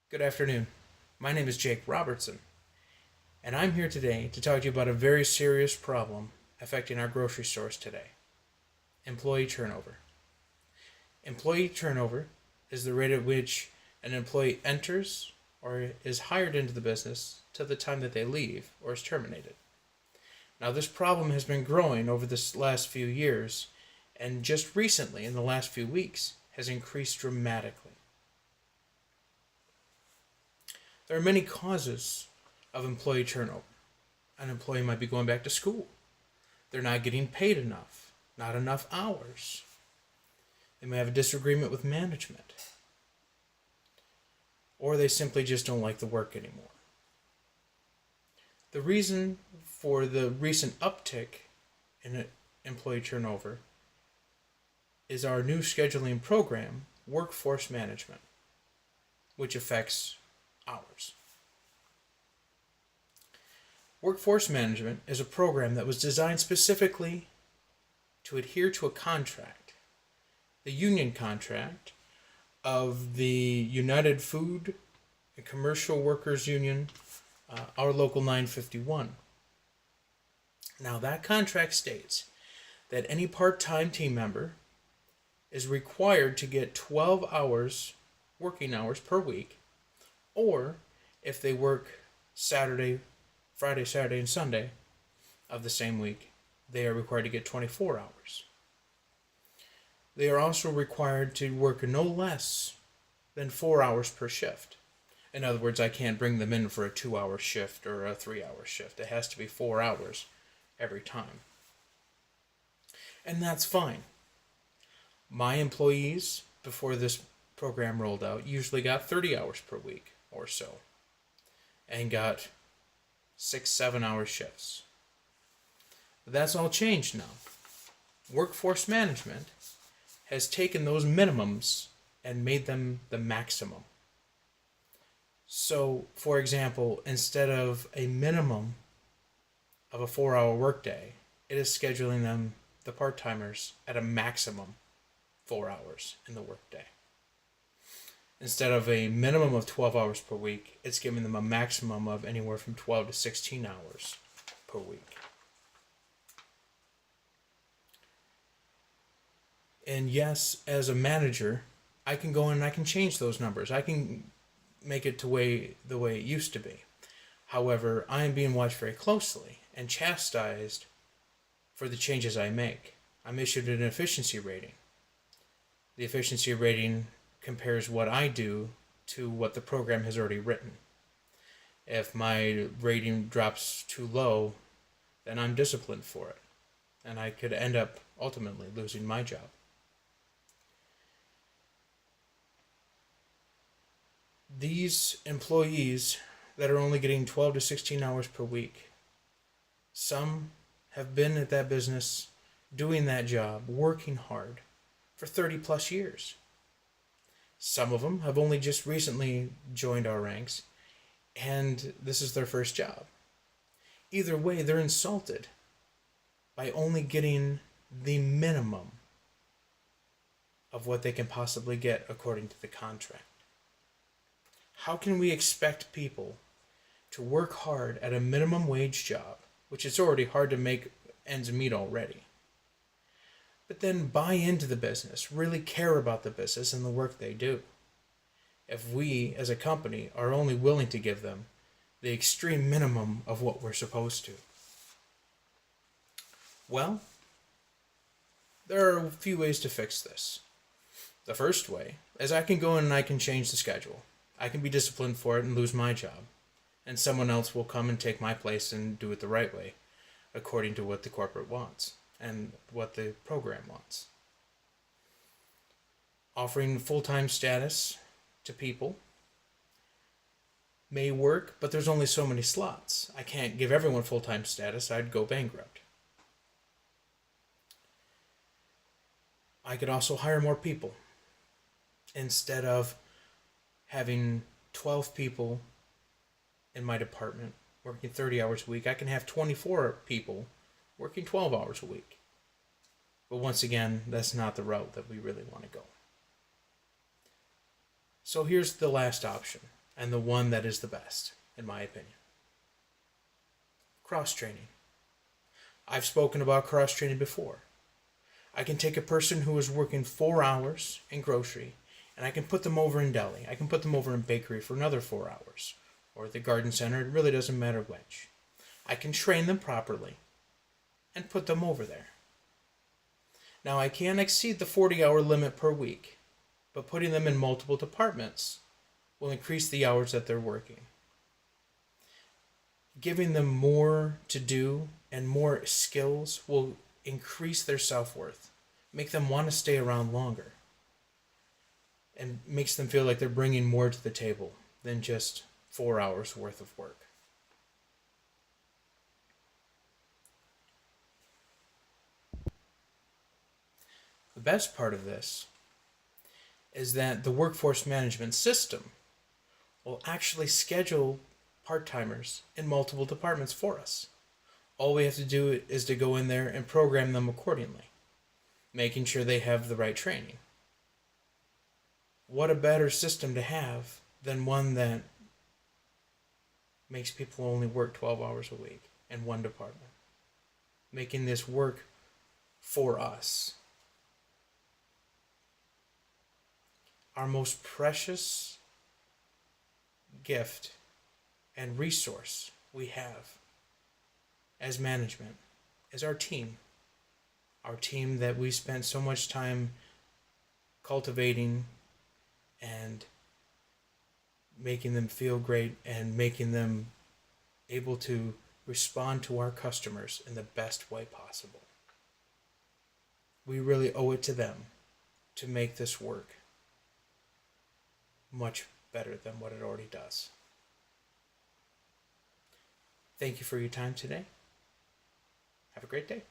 Good afternoon. My name is Jake Robertson, and I'm here today to talk to you about a very serious problem affecting our grocery stores today: employee turnover. Employee turnover is the rate at which an employee enters or is hired into the business to the time that they leave or is terminated. Now, this problem has been growing over the last few years, and just recently, in the last few weeks, has increased dramatically. There are many causes of employee turnover. An employee might be going back to school. They're not getting paid enough, not enough hours. They may have a disagreement with management, or they simply just don't like the work anymore. The reason for the recent uptick in employee turnover is our new scheduling program, Workforce Management, which affects hours. Workforce Management is a program that was designed specifically to adhere to a contract, the union contract of the United Food and Commercial Workers Union, our Local 951. Now, that contract states that any part-time team member is required to get 12 hours, working hours per week, or if they work Friday, Saturday, and Sunday of the same week, they are required to get 24 hours. They are also required to work no less than 4 hours per shift. In other words, I can't bring them in for a 2-hour shift or a 3-hour shift. It has to be 4 hours every time. And that's fine. My employees, before this program rolled out, usually got 30 hours per week or so, and got 6-7 hour shifts. But that's all changed now. Workforce Management has taken those minimums and made them the maximum. So, for example, instead of a minimum of a 4-hour workday, it is scheduling them, the part-timers, at a maximum 4 hours in the workday. Instead of a minimum of 12 hours per week, it's giving them a maximum of anywhere from 12 to 16 hours per week. And yes, as a manager, I can go in and I can change those numbers. I can make it the way it used to be. However, I am being watched very closely and chastised for the changes I make. I'm issued an efficiency rating. The efficiency rating compares what I do to what the program has already written. If my rating drops too low, then I'm disciplined for it, and I could end up ultimately losing my job. These employees that are only getting 12 to 16 hours per week, some have been at that business doing that job, working hard for 30 plus years. Some of them have only just recently joined our ranks, and this is their first job. Either way, they're insulted by only getting the minimum of what they can possibly get according to the contract. How can we expect people to work hard at a minimum wage job, which is already hard to make ends meet already, but then buy into the business, really care about the business and the work they do, if we as a company are only willing to give them the extreme minimum of what we're supposed to? Well, there are a few ways to fix this. The first way is I can go in and I can change the schedule. I can be disciplined for it and lose my job, and someone else will come and take my place and do it the right way, according to what the corporate wants and what the program wants. Offering full-time status to people may work, but there's only so many slots. I can't give everyone full-time status. I'd go bankrupt. I could also hire more people. Instead of having 12 people in my department working 30 hours a week, I can have 24 people working 12 hours a week. But once again, that's not the route that we really want to go. So here's the last option. and the one that is the best, in my opinion. Cross-training. I've spoken about cross-training before. I can take a person who is working 4 hours in grocery and I can put them over in deli. I can put them over in bakery for another 4 hours. Or the garden center, it really doesn't matter which. I can train them properly and put them over there. Now I can't exceed the 40-hour limit per week, but putting them in multiple departments will increase the hours that they're working. Giving them more to do and more skills will increase their self-worth, make them want to stay around longer, and makes them feel like they're bringing more to the table than just 4 hours worth of work. The best part of this is that the workforce management system will actually schedule part-timers in multiple departments for us. All we have to do is to go in there and program them accordingly, making sure they have the right training. What a better system to have than one that makes people only work 12 hours a week in one department, making this work for us. Our most precious gift and resource we have as management is our team that we spent so much time cultivating and making them feel great and making them able to respond to our customers in the best way possible. We really owe it to them to make this work much better than what it already does. Thank you for your time today. Have a great day.